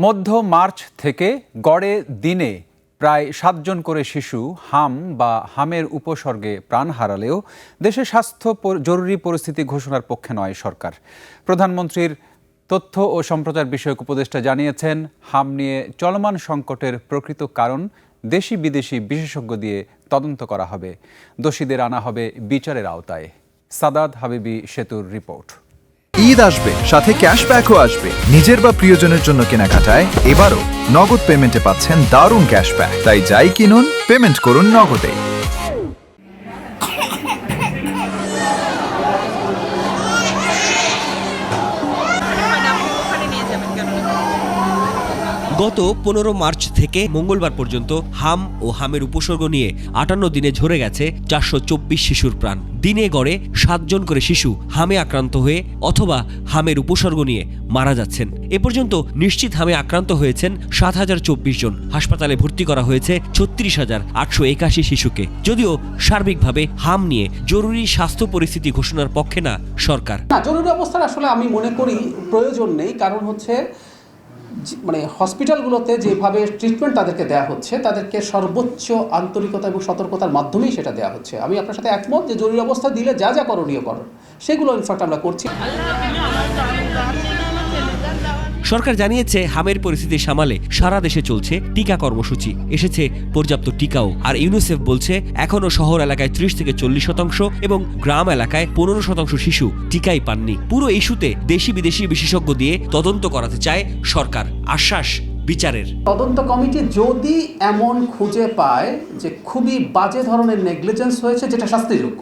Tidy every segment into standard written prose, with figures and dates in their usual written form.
মধ্য মার্চ থেকে গড়ে দিনে প্রায় ৭ জন করে শিশু হাম বা হামের উপসর্গে প্রাণ হারালেও দেশে স্বাস্থ্য জরুরি পরিস্থিতি ঘোষণার পক্ষে নয় সরকার। প্রধানমন্ত্রীর তথ্য ও সম্প্রচার বিষয়ক উপদেষ্টা জানিয়েছেন, হাম নিয়ে চলমান সংকটের প্রকৃত কারণ দেশি বিদেশি বিশেষজ্ঞ দিয়ে তদন্ত করা হবে, দোষীদের আনা হবে বিচারের আওতায়। সাদাত হাবিবি সেতুর রিপোর্ট। ঈদ আসবে, সাথে ক্যাশব্যাকও আসবে। নিজের বা প্রিয়জনের জন্য কেনাকাটায় এবারও নগদ পেমেন্টে পাচ্ছেন দারুণ ক্যাশব্যাক। তাই যাই কিনুন, পেমেন্ট করুন নগদে। গত 15 মার্চ থেকে মঙ্গলবার পর্যন্ত হাম ও হামের উপসর্গ নিয়ে 58 দিনে ঝরে গেছে 424 শিশুর প্রাণ। দিনে গড়ে 7 জন করে শিশু হামে আক্রান্ত হয়ে অথবা হামের উপসর্গ নিয়ে মারা যাচ্ছেন। এ পর্যন্ত নিশ্চিত হামে আক্রান্ত হয়েছেন 7024 জন। হাসপাতালে ভর্তি করা হয়েছে 36,881 শিশুকে। যদিও সার্বিকভাবে হাম নিয়ে জরুরি স্বাস্থ্য পরিস্থিতি ঘোষণার পক্ষে না সরকার। জরুরি অবস্থার আসলে আমি মনে করি প্রয়োজন নেই, কারণ হচ্ছে মানে হসপিটালগুলোতে যেভাবে ট্রিটমেন্ট তাদেরকে দেওয়া হচ্ছে, তাদেরকে সর্বোচ্চ আন্তরিকতা এবং সতর্কতার মাধ্যমেই সেটা দেওয়া হচ্ছে। আমি আপনার সাথে একমত যে জরুরি অবস্থা দিলে যা যা করণীয় সেগুলো ইনফ্যাক্ট আমরা করছি। সরকার জানিয়েছে, হামের পরিস্থিতি সামালে সারা দেশে চলছে টিকা কর্মসূচি, এসেছে পর্যাপ্ত টিকাও। আর ইউনিসেফ বলছে, এখনও শহর এলাকায় 30 থেকে 40% এবং গ্রাম এলাকায় 15% শিশু টিকাই পাননি। পুরো ইস্যুতে দেশি বিদেশি বিশেষজ্ঞ দিয়ে তদন্ত করাতে চায় সরকার। আশ্বাস বিচারের। তদন্ত কমিটি যদি এমন খুঁজে পায় যে খুবই বাজে ধরনের নেগলিজেন্স হয়েছে, যেটা শাস্তিযোগ্য,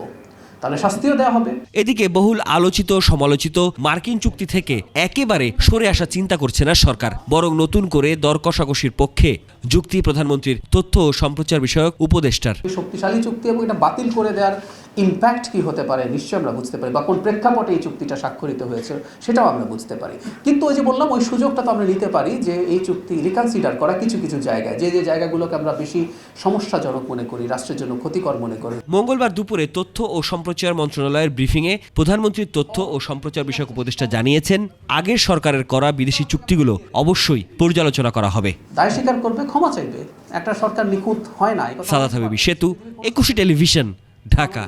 তাহলে শাস্তিও দেওয়া হবে। এদিকে বহুল আলোচিত সমালোচিত মার্কিন চুক্তি থেকে একেবারে সরে আসা চিন্তা করছে না সরকার, বরং নতুন করে দর কষাকষির পক্ষে যুক্তি প্রধানমন্ত্রীর তথ্য ও সম্প্রচার বিষয়ক উপদেষ্টার। শক্তিশালী চুক্তি এবং এটা বাতিল করে দেওয়ার ইম্প্যাক্ট কি হতে পারে নিশ্চয়ই আমরা বুঝতে পারি, বা কোন প্রেক্ষাপটে এই চুক্তিটা স্বাক্ষরিত হয়েছে সেটাও আমরা বুঝতে পারি। কিন্তু ওই যে বললাম, ওই সুযোগটা তো আমরা নিতে পারি যে এই চুক্তি রিকনসিডার করা কিছু কিছু জায়গায়, যে জায়গাগুলোকে আমরা বেশি সমস্যাজনক মনে করি, রাষ্ট্রের জন্য ক্ষতিকর মনে করি। মঙ্গলবার দুপুরে তথ্য ও সম্প্রচার মন্ত্রণালয়ের ব্রিফিংয়ে প্রধানমন্ত্রীর তথ্য ও সম্প্রচার বিষয়ক উপদেষ্টা জানিয়েছেন, আগের সরকারের করা বিদেশি চুক্তিগুলো অবশ্যই পর্যালোচনা করা হবে। দায় স্বীকার করবে, ক্ষমা চাইবে। একটা সরকার নিখুঁত হয় না। সাদাত হাবিবি সেতু, 21 টেলিভিশন, ঢাকা।